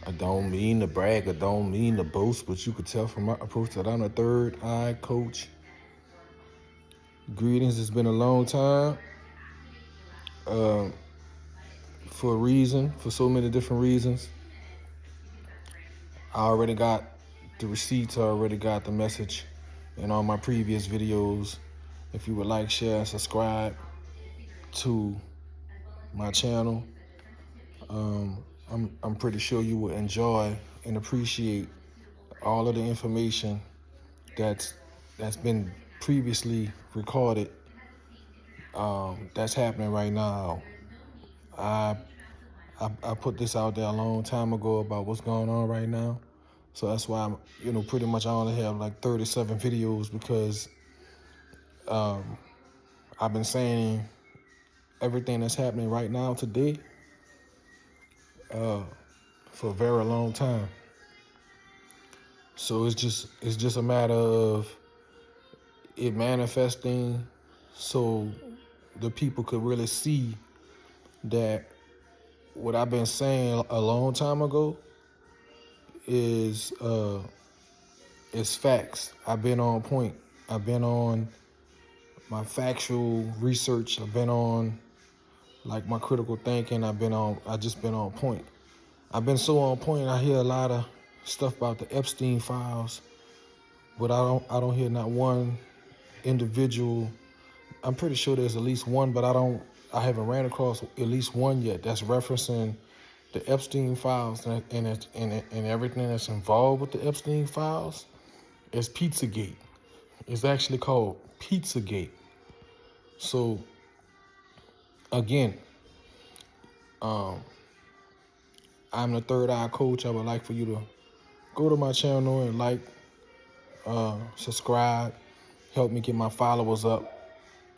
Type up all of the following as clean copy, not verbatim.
I don't mean to brag, I don't mean to boast, but you could tell from my approach that I'm a third eye coach. Greetings, it's been a long time for a reason, for so many different reasons. I already got the receipts, I already got the message in all my previous videos. If you would like, share, and subscribe to my channel, I'm pretty sure you will enjoy and appreciate all of the information that's been previously recorded. That's happening right now. I, I put this out there a long time ago about what's going on right now. So that's why pretty much I only have like 37 videos because I've been saying everything that's happening right now today for a very long time. So it's just a matter of it manifesting so the people could really see that what I've been saying a long time ago is facts. I've been on point. I've been on my factual research. I've been on like my critical thinking. I just been on point. I've been so on point. I hear a lot of stuff about the Epstein files, but I don't hear not one individual. I'm pretty sure there's at least one, but I haven't ran across at least one yet that's referencing the Epstein files and everything that's involved with the Epstein files is Pizzagate. It's actually called Pizzagate. So again, I'm the third eye coach. I would like for you to go to my channel and like, subscribe, help me get my followers up,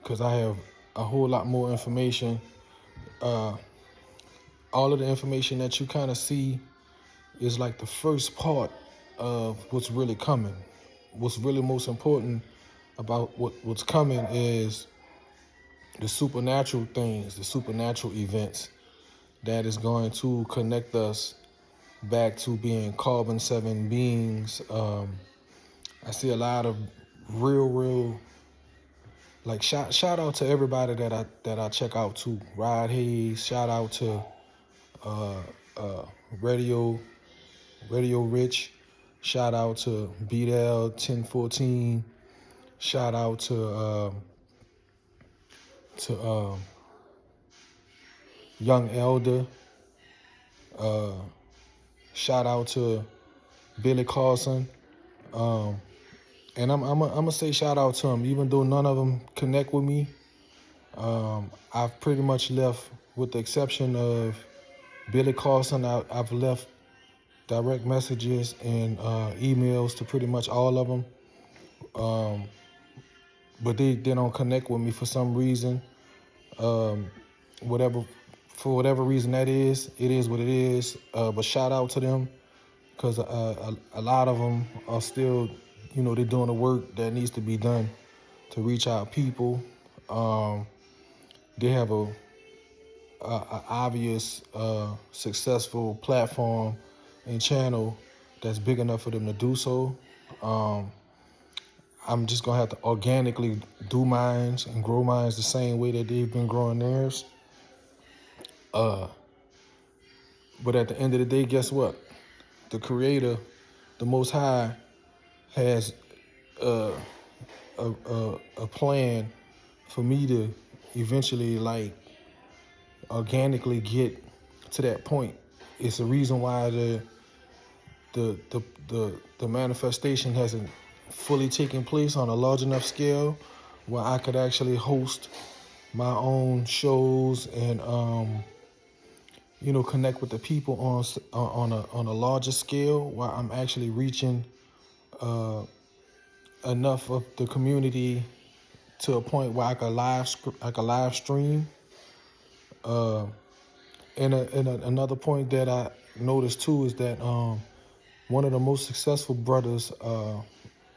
because I have a whole lot more information. All of the information that you kind of see is like the first part of what's really coming. What's really most important about what's coming is the supernatural things, the supernatural events that is going to connect us back to being carbon-7 beings. I see a lot of real like shout out to everybody that I check out too. Rod Hayes, shout out to Radio Rich, shout out to BDL 1014, shout out to Young Elder, shout out to Billy Carlson, and I'm gonna say shout out to them, even though none of them connect with me. I've pretty much left, with the exception of Billy Carlson, I've left direct messages and emails to pretty much all of them, but they don't connect with me for some reason. For whatever reason that is, it is what it is. But shout out to them, because a lot of them are still, they're doing the work that needs to be done to reach out people. They have a obvious successful platform and channel that's big enough for them to do so. I'm just gonna have to organically do mines and grow mines the same way that they've been growing theirs. But at the end of the day, guess what? The Creator, the Most High, has a plan for me to eventually, like, organically get to that point. It's the reason why the manifestation hasn't fully taken place on a large enough scale where I could actually host my own shows and connect with the people on a larger scale, where I'm actually reaching enough of the community to a point where I could live stream. And another point that I noticed too is that one of the most successful brothers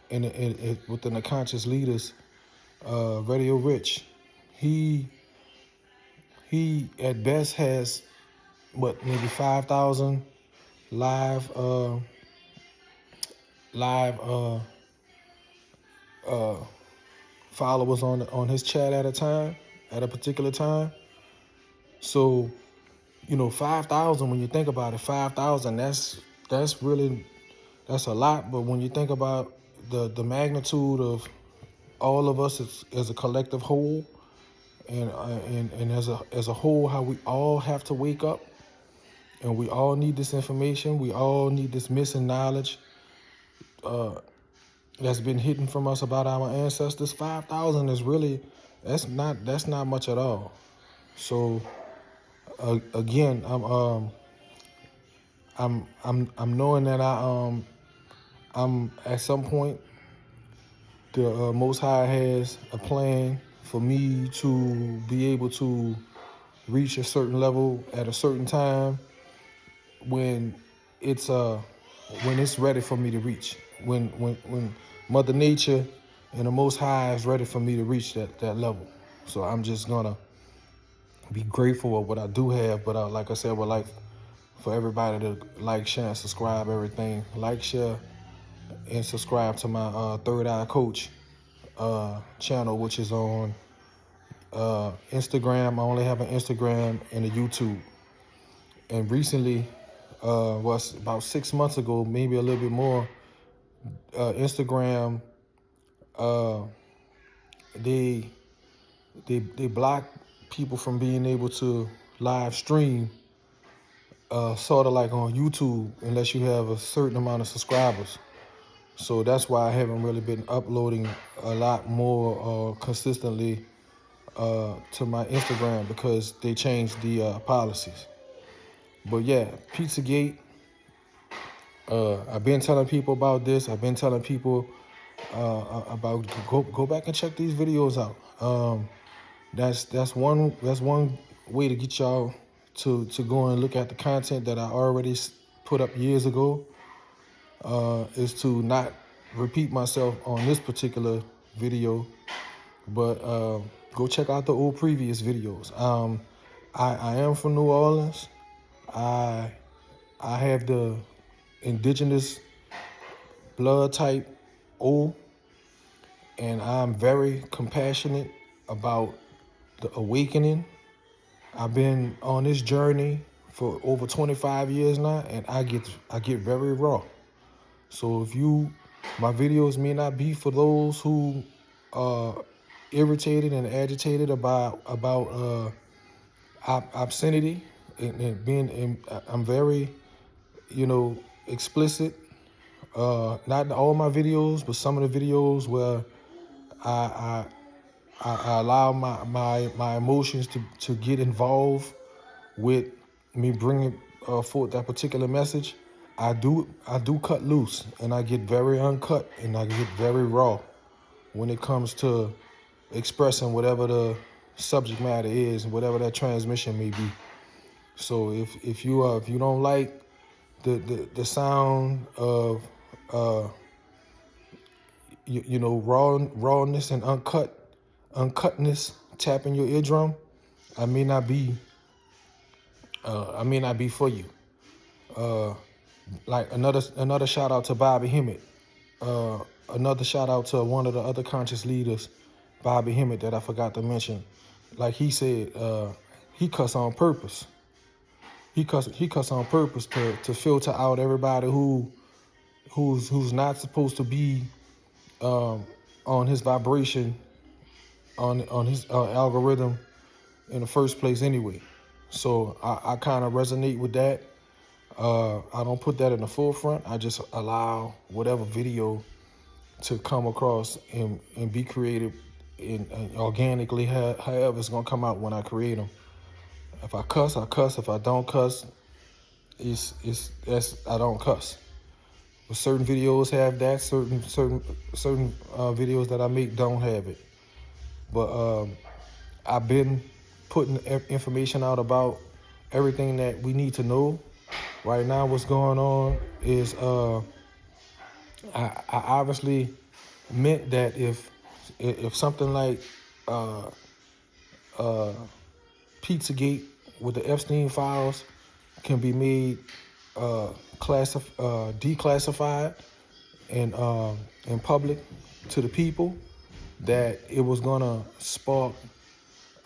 within the conscious leaders, Radio Rich, he at best has maybe 5,000 live live followers on his chat at a particular time. So 5,000, when you think about it, 5,000, that's really, that's a lot. But when you think about the magnitude of all of us as a collective whole, and as a whole, how we all have to wake up, and we all need this information, we all need this missing knowledge that's been hidden from us about our ancestors. 5,000 is really, that's not much at all. So again, I'm knowing that I'm at some point, the Most High has a plan for me to be able to reach a certain level at a certain time when it's ready for me to reach. When Mother Nature and the Most High is ready for me to reach that level. So I'm just gonna be grateful of what I do have. But like I said, I would like for everybody to like, share, and subscribe. Everything, like, share, and subscribe to my Third Eye Coach channel, which is on Instagram. I only have an Instagram and a YouTube. And recently, was about 6 months ago, maybe a little bit more, Instagram, they block people from being able to live stream, sort of like on YouTube, unless you have a certain amount of subscribers. So that's why I haven't really been uploading a lot more consistently to my Instagram, because they changed the policies. But yeah, Pizzagate. I've been telling people about this. I've been telling people about go back and check these videos out. That's one way to get y'all to go and look at the content that I already put up years ago. Is to not repeat myself on this particular video, but go check out the old previous videos. I am from New Orleans. I have the indigenous blood type O, and I'm very compassionate about the awakening. I've been on this journey for over 25 years now, and I get very raw. So my videos may not be for those who are irritated and agitated about obscenity and being. I'm very, explicit. Not in all my videos, but some of the videos where I allow my emotions to get involved with me bringing forth that particular message. I do cut loose, and I get very uncut, and I get very raw when it comes to expressing whatever the subject matter is, whatever that transmission may be. So if you don't like the sound of rawness and uncutness tapping your eardrum, I may not be for you. Like another shout out to Bobby Hemmett. Another shout out to one of the other conscious leaders, Bobby Hemmett, that I forgot to mention. Like he said, he cuss on purpose. He cuss on purpose to filter out everybody who's not supposed to be on his vibration, on his algorithm in the first place anyway. So I kind of resonate with that. I don't put that in the forefront. I just allow whatever video to come across and be created and organically, however it's gonna come out when I create them. If I cuss, I cuss. If I don't cuss, I don't cuss. But certain videos have that. Certain videos that I make don't have it. But I've been putting information out about everything that we need to know. Right now, what's going on is I obviously meant that if something like Pizzagate with the Epstein files can be made declassified in public to the people, that it was gonna spark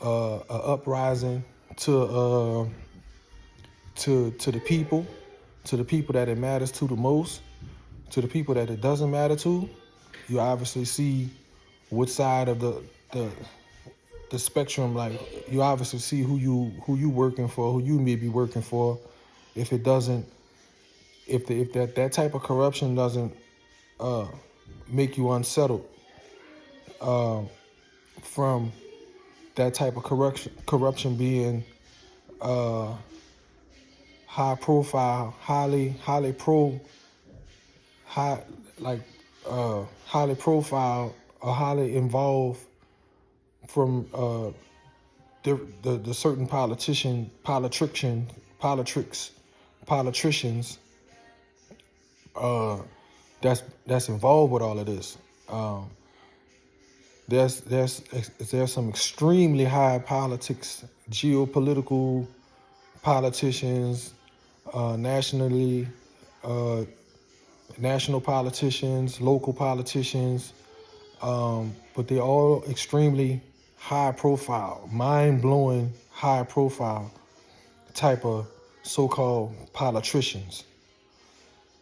a uprising to the people that it matters to the most, to the people that it doesn't matter to. You obviously see which side of the spectrum, like you obviously see who you working for, who you may be working for. If it doesn't, if that type of corruption doesn't make you unsettled from that type of corruption being high profile, high like highly profile or highly involved from the certain politicians that's involved with all of this. There's some extremely high politics, geopolitical politicians, nationally, national politicians, local politicians, but they're all extremely high profile, mind-blowing high profile type of so-called politicians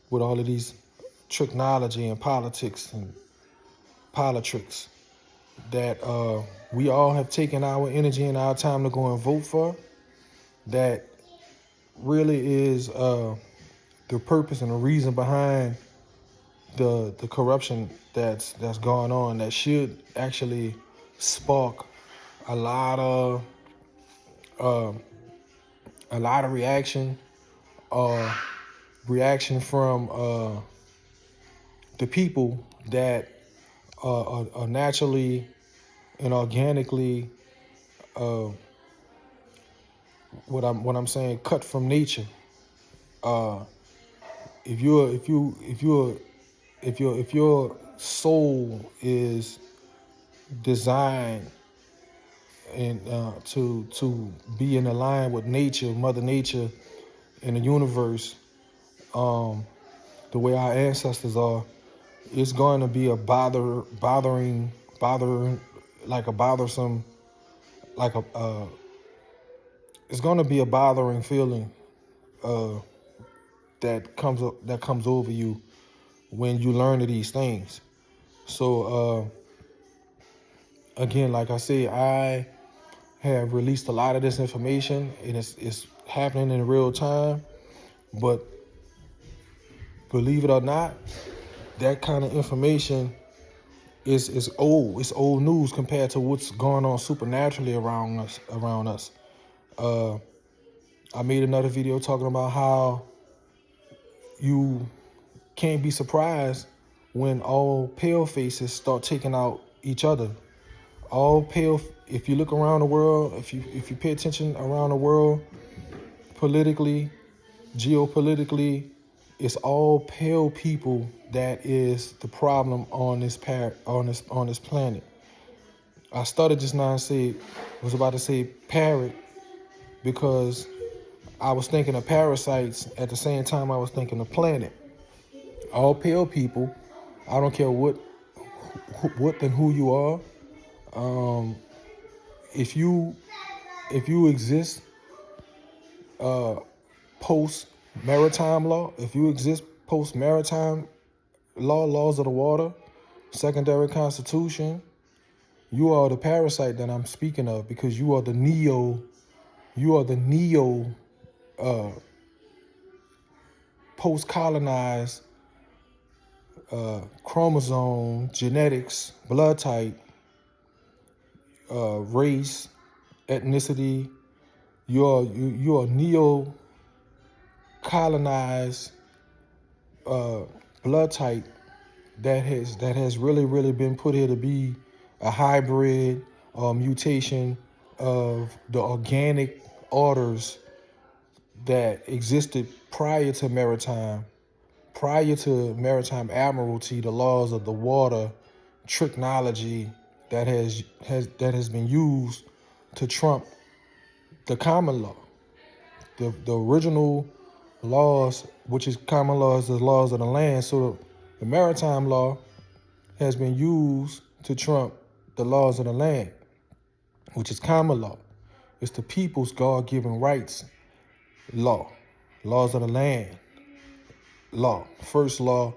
with all of these technology and politics and politricks that we all have taken our energy and our time to go and vote for, that really is the purpose and the reason behind the corruption that's going on, that should actually spark a lot of reaction from the people that are naturally and organically what I'm saying, cut from nature. If your soul is designed and to be in line with nature, Mother Nature, and the universe, the way our ancestors are, it's going to be a bothering, like a bothersome, like it's going to be a bothering feeling that comes over you when you learn of these things. So again, like I said, I have released a lot of this information, and it's happening in real time. But believe it or not, that kind of information is old. It's old news compared to what's going on supernaturally around us. I made another video talking about how you can't be surprised when all pale faces start taking out each other. All pale. If you look around the world, if you pay attention around the world, politically, geopolitically, it's all pale people that is the problem on this planet. I started just now was about to say parrot because I was thinking of parasites at the same time I was thinking of planet. All pale people, I don't care what and who you are. If you exist post maritime law, if you exist post maritime laws of the water, secondary constitution, you are the parasite that I'm speaking of, because you are the neo post-colonized chromosome, genetics, blood type, race, ethnicity. You're neo-colonized blood type that has really been put here to be a hybrid or mutation of the organic orders that existed prior to maritime admiralty, the laws of the water, technology that has been used to trump the common law, the original laws, which is common laws, the laws of the land. So the maritime law has been used to trump the laws of the land, which is common law. It's the people's God-given rights law, laws of the land law, first law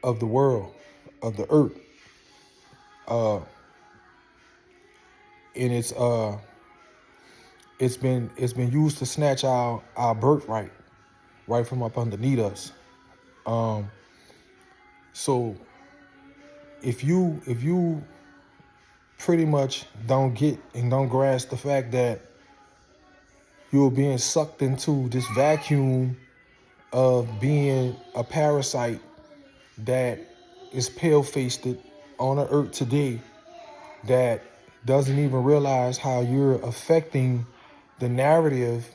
of the world, of the earth. And it's been used to snatch our birthright right from up underneath us. So if you pretty much don't get and don't grasp the fact that you're being sucked into this vacuum of being a parasite that is pale-faced on the earth today, that doesn't even realize how you're affecting the narrative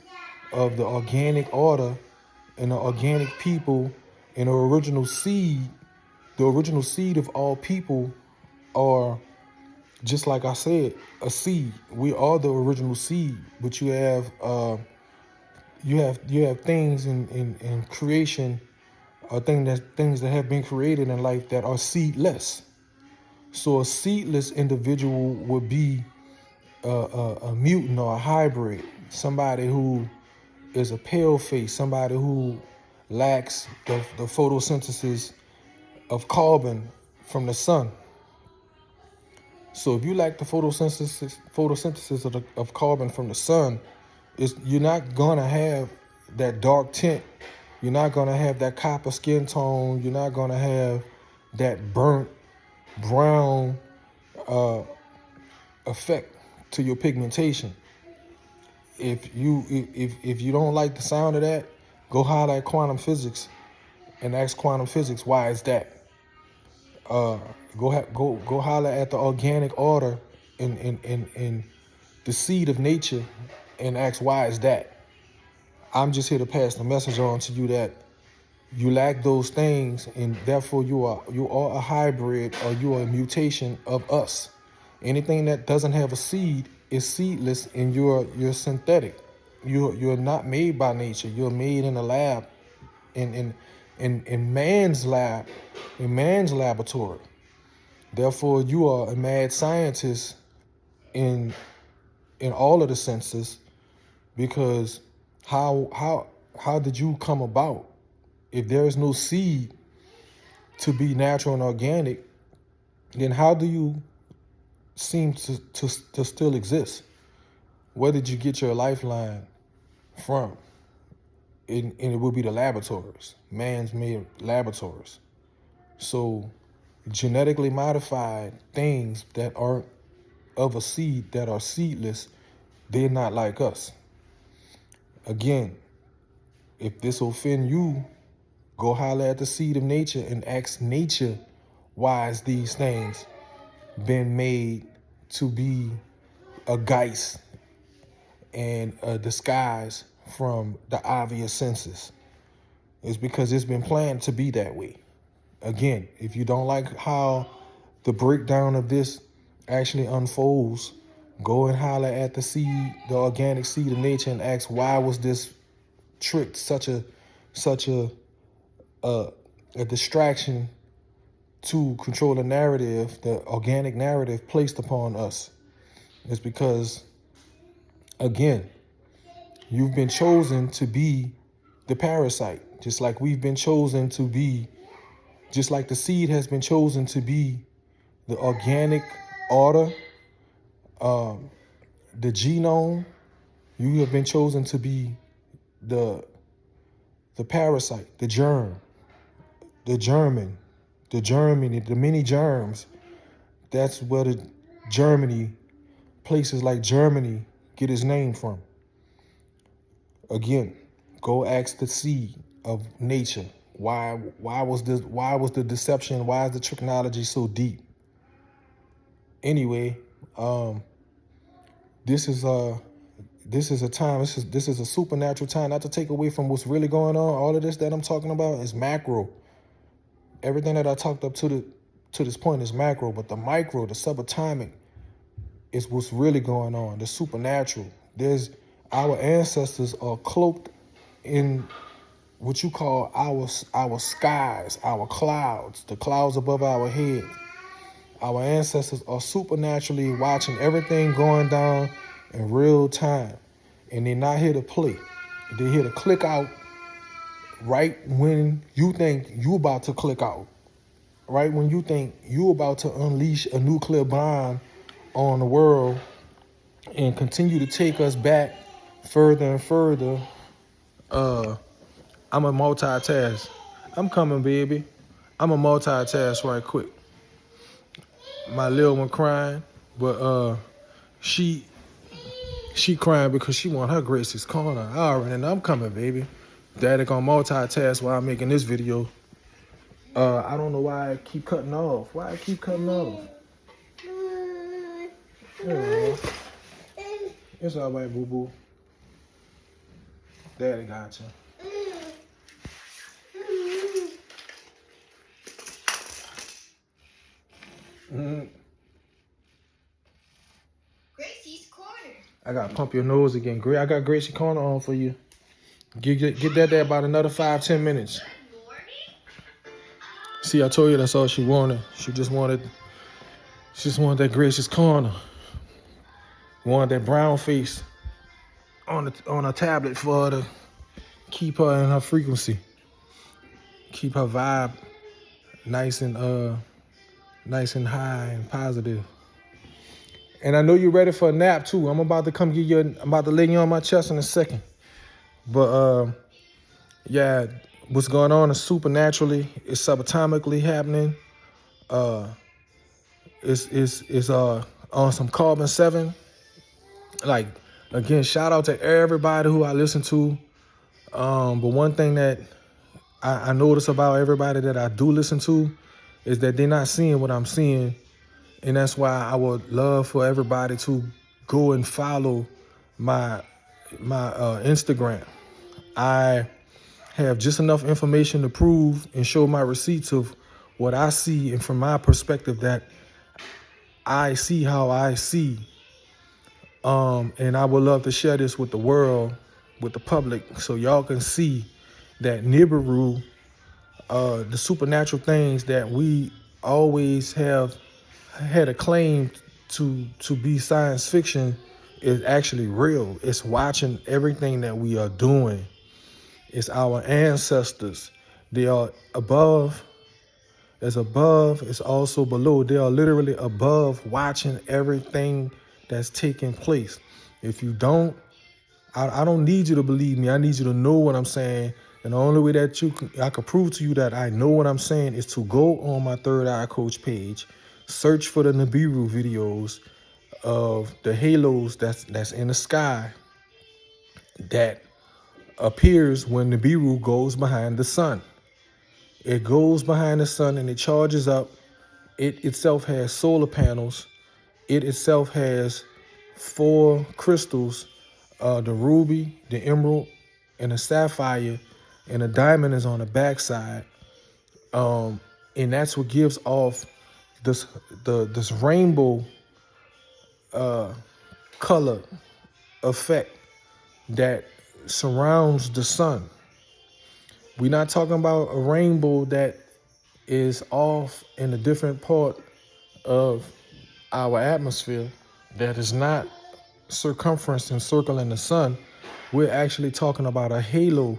of the organic order and the organic people and the original seed of all people are, just like I said, a seed. We are the original seed, but you have things in creation, things that have been created in life that are seedless. So a seedless individual would be a mutant or a hybrid, somebody who is a pale face, somebody who lacks the photosynthesis of carbon from the sun. So if you lack the photosynthesis of carbon from the sun, you're not gonna have that dark tint. You're not gonna have that copper skin tone. You're not gonna have that burnt brown effect to your pigmentation. If you don't like the sound of that, go holler at quantum physics and ask quantum physics why is that. Go holler at the organic order in the seed of nature and ask why is that. I'm just here to pass the message on to you that you lack those things, and therefore you are a hybrid, or you are a mutation of us. Anything that doesn't have a seed is seedless, and you're synthetic. You're not made by nature. You're made in a lab, in man's lab, in man's laboratory. Therefore, you are a mad scientist in all of the senses, because how did you come about? If there is no seed to be natural and organic, then how do you seem to still exist? Where did you get your lifeline from? And it would be the laboratories, man's made laboratories. So genetically modified things that aren't of a seed, that are seedless, they're not like us. Again, if this offend you, go holler at the seed of nature and ask nature why is these things been made to be a guise and a disguise from the obvious senses. It's because it's been planned to be that way. Again, if you don't like how the breakdown of this actually unfolds, go and holler at the seed, the organic seed of nature, and ask why was this trick such a distraction to control the narrative, the organic narrative placed upon us. It's because, again, you've been chosen to be the parasite, just like we've been chosen to be, just like the seed has been chosen to be the organic order, the genome. You have been chosen to be the parasite, the germ, the German, the Germany, the many germs. That's where the Germany, places like Germany, get its name from. Again, go ask the seed of nature. Why was the deception? Why is the trickology so deep? Anyway, this is a time. This is a supernatural time. Not to take away from what's really going on. All of this that I'm talking about is macro. Everything that I talked up to this point is macro, but the micro, the subatomic, is what's really going on. The supernatural. Our ancestors are cloaked in what you call our skies, our clouds, the clouds above our head. Our ancestors are supernaturally watching everything going down in real time. And they're not here to play. They're here to click out right when you think you about to click out. Right when you think you about to unleash a nuclear bomb on the world and continue to take us back further and further. I'm a multitask. I'm coming, baby. I'm a multitask right quick. My little one crying, but she crying because she want her Gracie's corner. All right, and I'm coming, baby. Daddy gonna multitask while I'm making this video. I don't know why I keep cutting off. Why I keep cutting off? Yeah. It's all right, boo boo. Daddy got you. Gracie's Corner. I gotta pump your nose again. Great, I got Gracie Corner on for you. Get that there about another 5-10 minutes. See, I told you that's all she wanted. She just wanted that Gracie's Corner. Wanted that brown face on a tablet for her to keep her in her frequency. Keep her vibe nice and high and positive. And I know you're ready for a nap too. I'm about to lay you on my chest in a second. But yeah, what's going on is supernaturally, it's subatomically happening. It's on some carbon 7. Like, again, shout out to everybody who I listen to. But one thing that I notice about everybody that I do listen to is that they're not seeing what I'm seeing. And that's why I would love for everybody to go and follow my Instagram. I have just enough information to prove and show my receipts of what I see, and from my perspective that I see how I see. And I would love to share this with the world, with the public, so y'all can see that Nibiru, the supernatural things that we always have had a claim to be science fiction, is actually real. It's watching everything that we are doing. It's our ancestors. They are above. As above, it's also below. They are literally above, watching everything that's taking place. If you don't, I don't need you to believe me. I need you to know what I'm saying. And the only way that I can prove to you that I know what I'm saying is to go on my Third Eye Coach page, search for the Nibiru videos of the halos that's in the sky that appears when Nibiru goes behind the sun. It goes behind the sun and it charges up. It itself has solar panels. It itself has 4 crystals, the ruby, the emerald, and the sapphire, and a diamond is on the backside. And that's what gives off this rainbow color effect that surrounds the sun. We're not talking about a rainbow that is off in a different part of our atmosphere that is not circumference and circling the sun. We're actually talking about a halo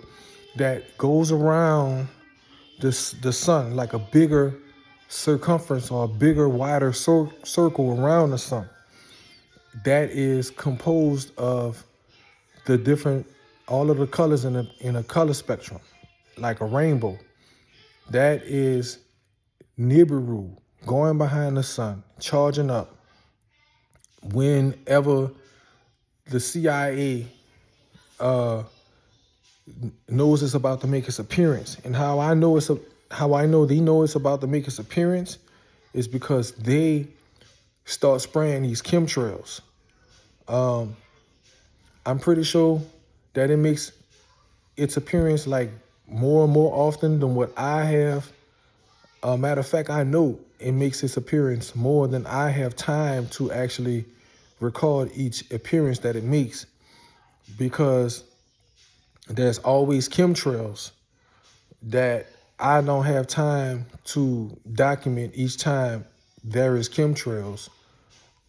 that goes around the sun, like a bigger circumference or a bigger, wider circle around the sun. That is composed of all of the colors in a color spectrum, like a rainbow. That is Nibiru going behind the sun, charging up. Whenever the CIA knows it's about to make its appearance, and how I know they know it's about to make its appearance is because they start spraying these chemtrails. I'm pretty sure that it makes its appearance like more and more often than what I have. Matter of fact, I know it makes its appearance more than I have time to actually record each appearance that it makes, because there's always chemtrails that I don't have time to document each time there is chemtrails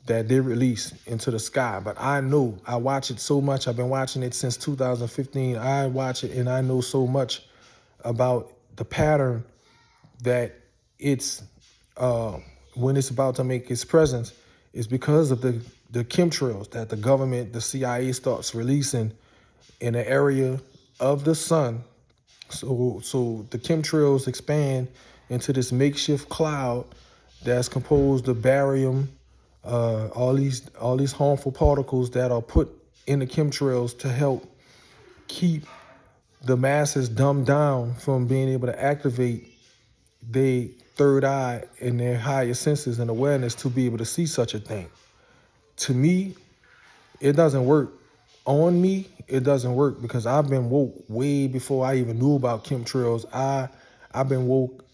that they release into the sky. But I know, I watch it so much. I've been watching it since 2015. I watch it and I know so much about the pattern that it's when it's about to make its presence is because of the chemtrails that the government, the CIA starts releasing in the area of the sun. So the chemtrails expand into this makeshift cloud that's composed of barium, all these harmful particles that are put in the chemtrails to help keep the masses dumbed down from being able to activate their third eye and their higher senses and awareness to be able to see such a thing. To me, it doesn't work. On me, it doesn't work because I've been woke way before I even knew about chemtrails. I've been woke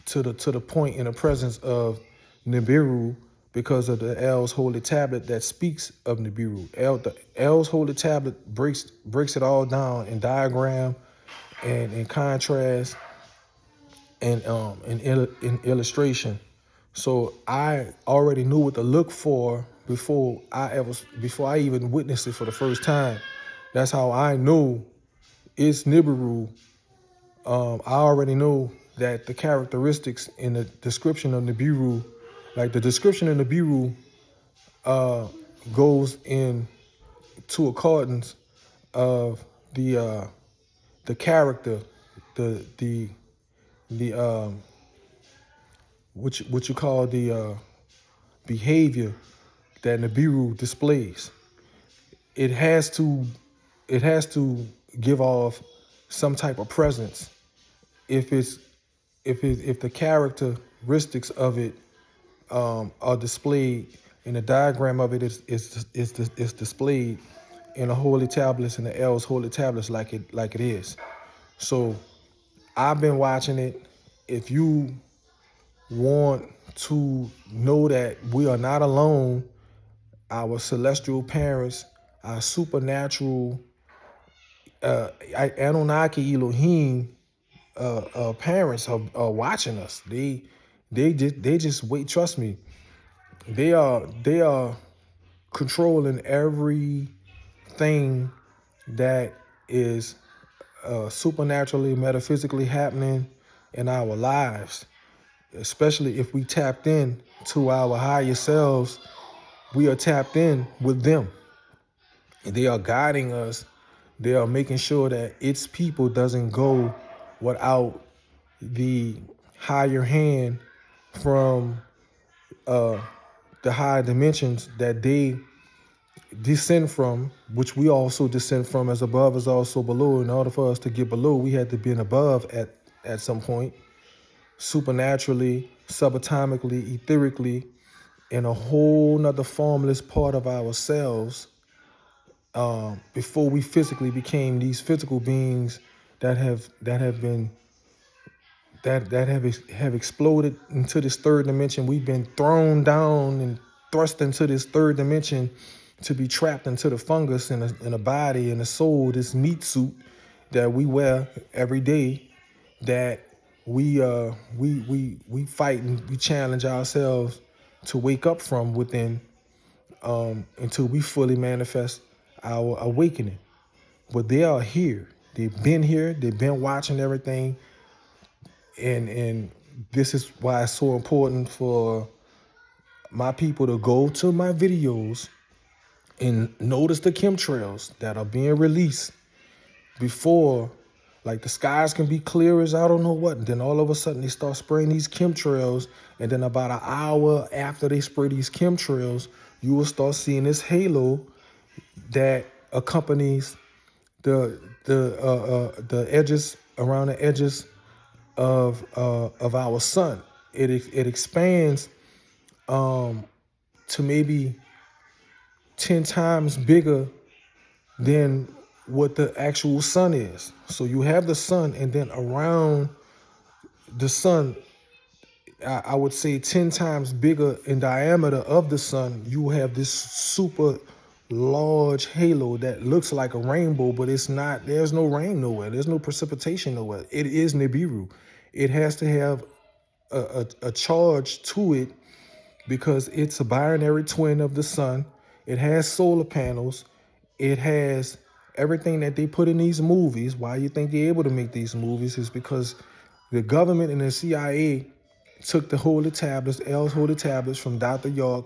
to the point in the presence of Nibiru because of the L's holy tablet that speaks of Nibiru. The L's holy tablet breaks it all down in diagram and in contrast and in illustration. So I already knew what to look for before I even witnessed it for the first time. That's how I knew it's Nibiru. I already know that the characteristics in the description of Nibiru, like the description of Nibiru, goes into accordance of the character, the what you call the behavior that Nibiru displays. It has to give off some type of presence. If the characteristics of it are displayed, and the diagram of it is displayed in the holy tablets and the L's holy tablets like it is. So I've been watching it. If you want to know that we are not alone, our celestial parents, our supernatural Anunnaki Elohim parents are watching us. They just wait. Trust me, they are controlling everything that is supernaturally, metaphysically happening in our lives. Especially if we tapped in to our higher selves, we are tapped in with them. And they are guiding us. They are making sure that its people doesn't go without the higher hand from the higher dimensions that they descend from, which we also descend from. As above is also below. In order for us to get below, we had to be above at some point, supernaturally, subatomically, etherically, in a whole nother formless part of ourselves, before we physically became these physical beings that have exploded into this third dimension. We've been thrown down and thrust into this third dimension to be trapped into the fungus in a body and a soul, this meat suit that we wear every day, that we fight and we challenge ourselves to wake up from within, until we fully manifest our awakening. But they are here. They've been here. They've been watching everything. And this is why it's so important for my people to go to my videos and notice the chemtrails that are being released before, like the skies can be clear as I don't know what, and then all of a sudden they start spraying these chemtrails, and then about an hour after they spray these chemtrails, you will start seeing this halo that accompanies the edges, around the edges of our sun. It expands to maybe 10 times bigger than what the actual sun is. So you have the sun, and then around the sun, I would say 10 times bigger in diameter of the sun, you have this super large halo that looks like a rainbow, but it's not. There's no rain nowhere. There's no precipitation nowhere. It is Nibiru. It has to have a charge to it because it's a binary twin of the sun. It has solar panels. It has everything that they put in these movies. Why you think they're able to make these movies is because the government and the CIA took the holy tablets, L's holy tablets from Dr. York,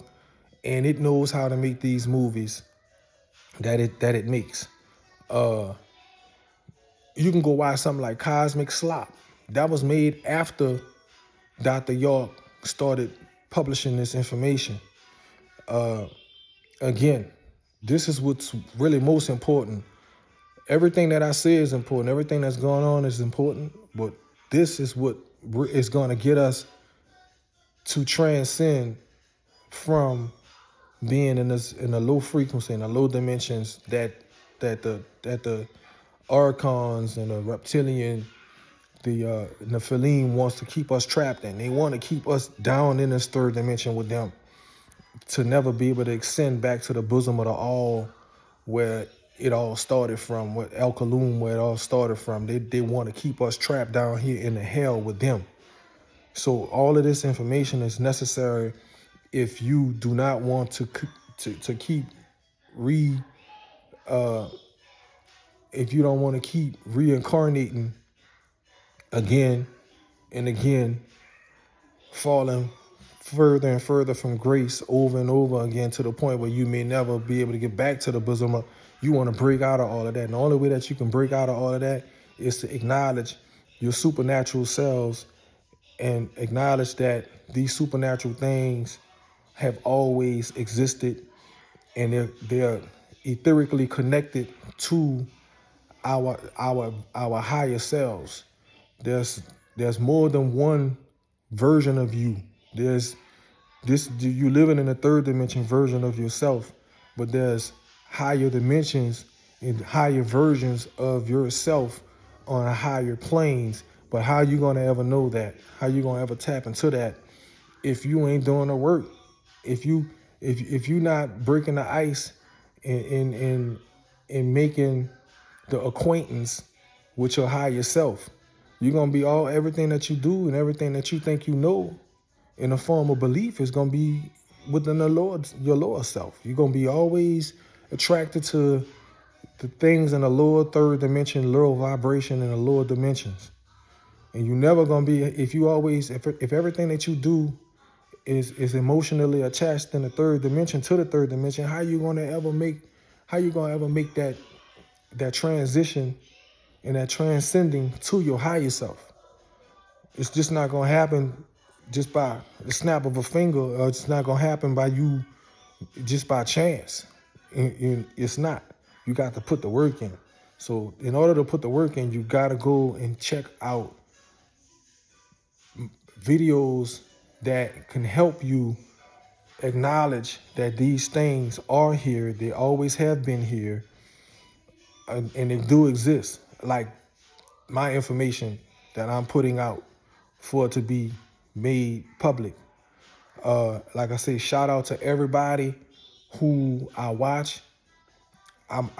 and it knows how to make these movies that it makes. You can go watch something like Cosmic Slop. That was made after Dr. York started publishing this information. Again, this is what's really most important. Everything that I say is important. Everything that's going on is important. But this is what is going to get us to transcend from being in a low frequency, in a low dimensions that the archons and the reptilian, the Nephilim wants to keep us trapped in. They want to keep us down in this third dimension with them, to never be able to ascend back to the bosom of the all, where it all started from, what El Kaloum, where it all started from. They want to keep us trapped down here in the hell with them. So all of this information is necessary if you do not want to keep if you don't want to keep reincarnating again and again, falling further and further from grace over and over again, to the point where you may never be able to get back to the bosom of. You want to break out of all of that. And the only way that you can break out of all of that is to acknowledge your supernatural selves and acknowledge that these supernatural things have always existed, and they're etherically connected to our higher selves. There's more than one version of you. There's you living in a third dimension version of yourself, but there's higher dimensions and higher versions of yourself on higher planes. But how you gonna ever know that? How you gonna ever tap into that if you ain't doing the work? If you're not breaking the ice in making the acquaintance with your higher self, you're gonna be everything that you do and everything that you think you know in a form of belief is gonna be within your lower self. You're gonna be always attracted to the things in the lower third dimension, lower vibration in the lower dimensions. And you're never gonna be, if everything that you do is emotionally attached in the third dimension to the third dimension, how you gonna ever make that transition and that transcending to your higher self? It's just not gonna happen just by the snap of a finger, or it's not gonna happen by you just by chance. It's not. You got to put the work in. So in order to put the work in, you gotta go and check out videos that can help you acknowledge that these things are here. They always have been here, and they do exist. Like my information that I'm putting out for it to be made public. Like I say, shout out to everybody who I watch. I'm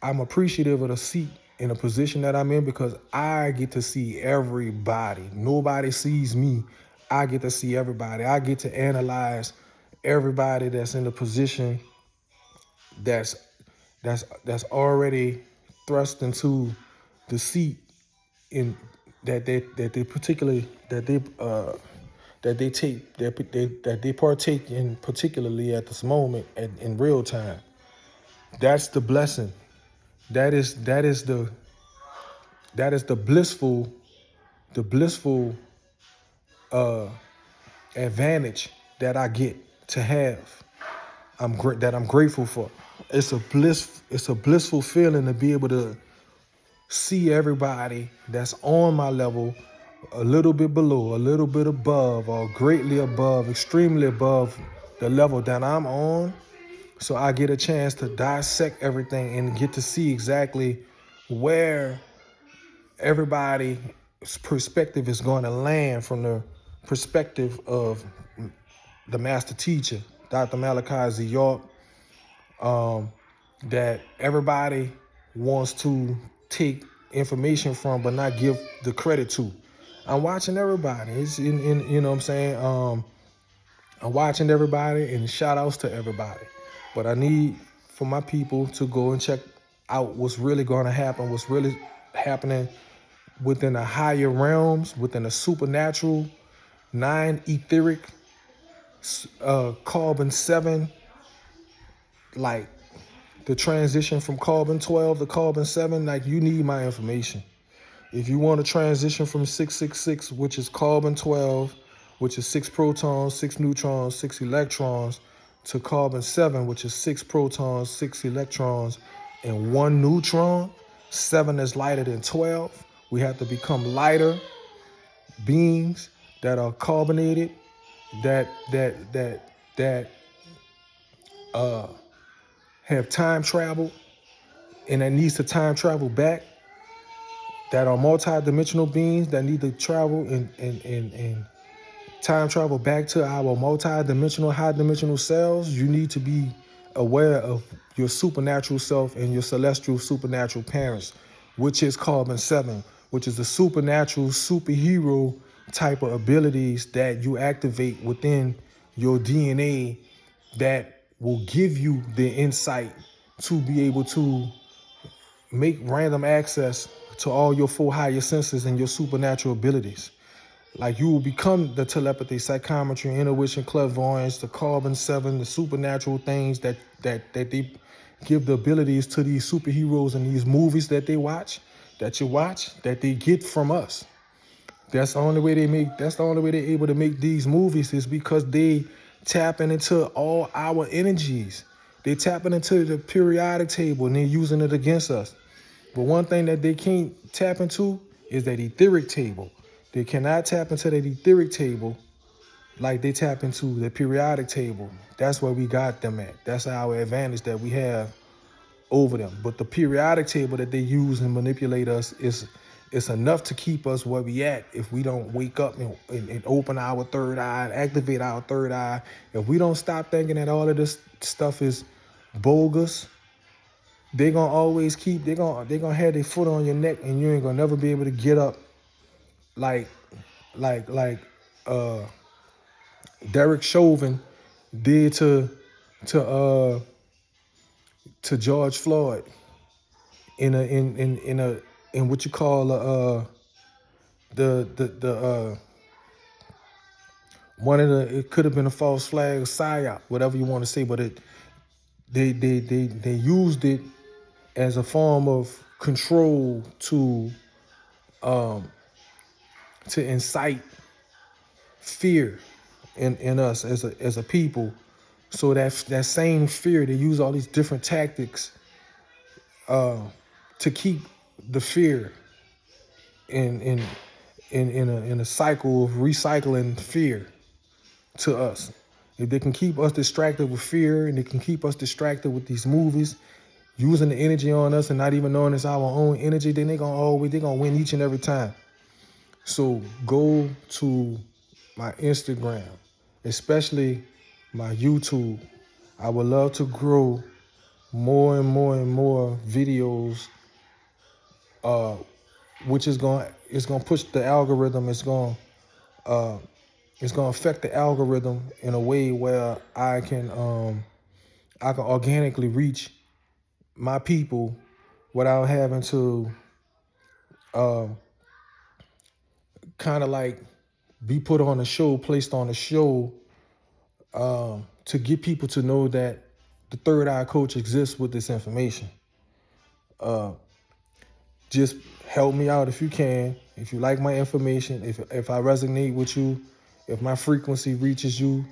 appreciative of the seat in the position that I'm in, because I get to see everybody. Nobody sees me. I get to see everybody. I get to analyze everybody that's in the position that's already thrust into the seat in that they partake in, particularly at this moment in real time. That's the blessing. That is the blissful advantage that I get to have. I'm grateful for. It's a blissful feeling to be able to see everybody that's on my level, a little bit below, a little bit above, or greatly above, extremely above the level that I'm on. So I get a chance to dissect everything and get to see exactly where everybody's perspective is going to land from the perspective of the master teacher, Dr. Malachi Z. York, that everybody wants to take information from but not give the credit to. I'm watching everybody. It's in you know what I'm saying? I'm watching everybody and shout outs to everybody. But I need for my people to go and check out what's really going to happen, what's really happening within the higher realms, within the supernatural, nine etheric, carbon 7, like the transition from carbon 12 to carbon 7. Like, you need my information. If you want to transition from 666, which is carbon 12, which is 6 protons, 6 neutrons, 6 electrons, to carbon 7, which is 6 protons, 6 electrons, and 1 neutron, 7 is lighter than 12. We have to become lighter beings that are carbonated, that have time travel, and that needs to time travel back, that are multi-dimensional beings that need to travel and time travel back to our multi-dimensional, high-dimensional selves. You need to be aware of your supernatural self and your celestial supernatural parents, which is carbon 7, which is the supernatural superhero type of abilities that you activate within your DNA that will give you the insight to be able to make random access to all your four higher senses and your supernatural abilities. Like, you will become the telepathy, psychometry, intuition, clairvoyance, the carbon 7, the supernatural things that they give the abilities to these superheroes and these movies that they watch, that you watch, that they get from us. That's the only way they're able to make these movies, is because they tapping into all our energies. They tapping into the periodic table and they're using it against us. But one thing that they can't tap into is that etheric table. They cannot tap into that etheric table like they tap into the periodic table. That's where we got them at. That's our advantage that we have over them. But the periodic table that they use and manipulate us is enough to keep us where we at if we don't wake up and open our third eye and activate our third eye. If we don't stop thinking that all of this stuff is bogus, they're gonna always keep, they're gonna have their foot on your neck and you ain't gonna never be able to get up like uh Derek Chauvin did to George Floyd in what you call the one of the, it could have been a false flag, psyop, whatever you want to say, but they used it as a form of control to incite fear in us as a people. So that same fear, they use all these different tactics to keep the fear in a cycle of recycling fear to us. If they can keep us distracted with fear, and they can keep us distracted with these movies, using the energy on us and not even knowing it's our own energy, then they're gonna win each and every time. So go to my Instagram, especially my YouTube. I would love to grow more and more and more videos, which is gonna push the algorithm. It's gonna affect the algorithm in a way where I can organically reach my people without having to kind of like be put on a show, placed on a show, to get people to know that the third eye coach exists with this information. Just help me out if you can. If you like my information, if I resonate with you, if my frequency reaches you,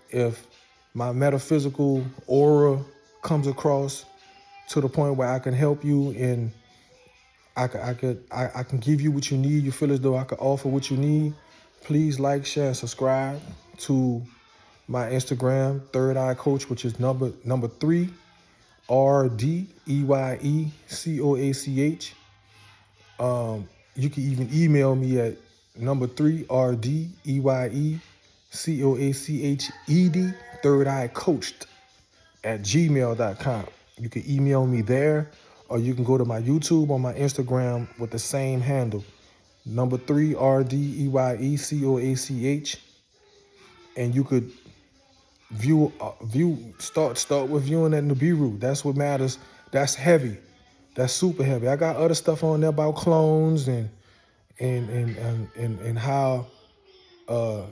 if my metaphysical aura comes across to the point where I can help you and I can give you what you need, you feel as though I could offer what you need, please like, share, and subscribe to my Instagram, Third Eye Coach, which is number 3, RDEYECOACH. You can even email me at number 3, RDEYECOACHED, Third Eye Coached, at gmail.com. You can email me there, or you can go to my YouTube or my Instagram with the same handle. Number 3 RDEYECOACH, and you could start with viewing at Nibiru. That's what matters. That's heavy. That's super heavy. I got other stuff on there about clones and how the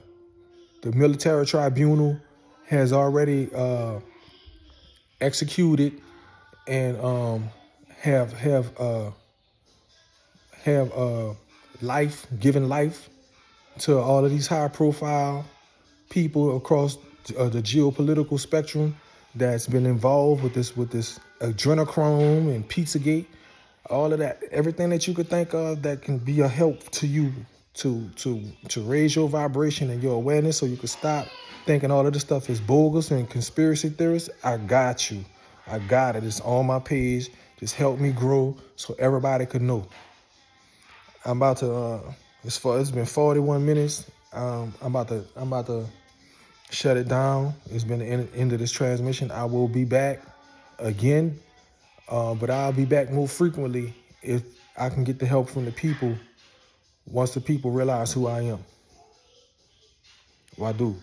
military tribunal has already executed and have given life to all of these high profile people across the geopolitical spectrum that's been involved with this adrenochrome and Pizzagate, all of that, everything that you could think of that can be a help to you to raise your vibration and your awareness, so you can stop thinking all of this stuff is bogus and conspiracy theorists. I got you. I got it. It's on my page. Just help me grow so everybody could know. I'm about to. It's been 41 minutes. I'm about to shut it down. It's been the end of this transmission. I will be back again, but I'll be back more frequently if I can get the help from the people. Once the people realize who I am. Wadu.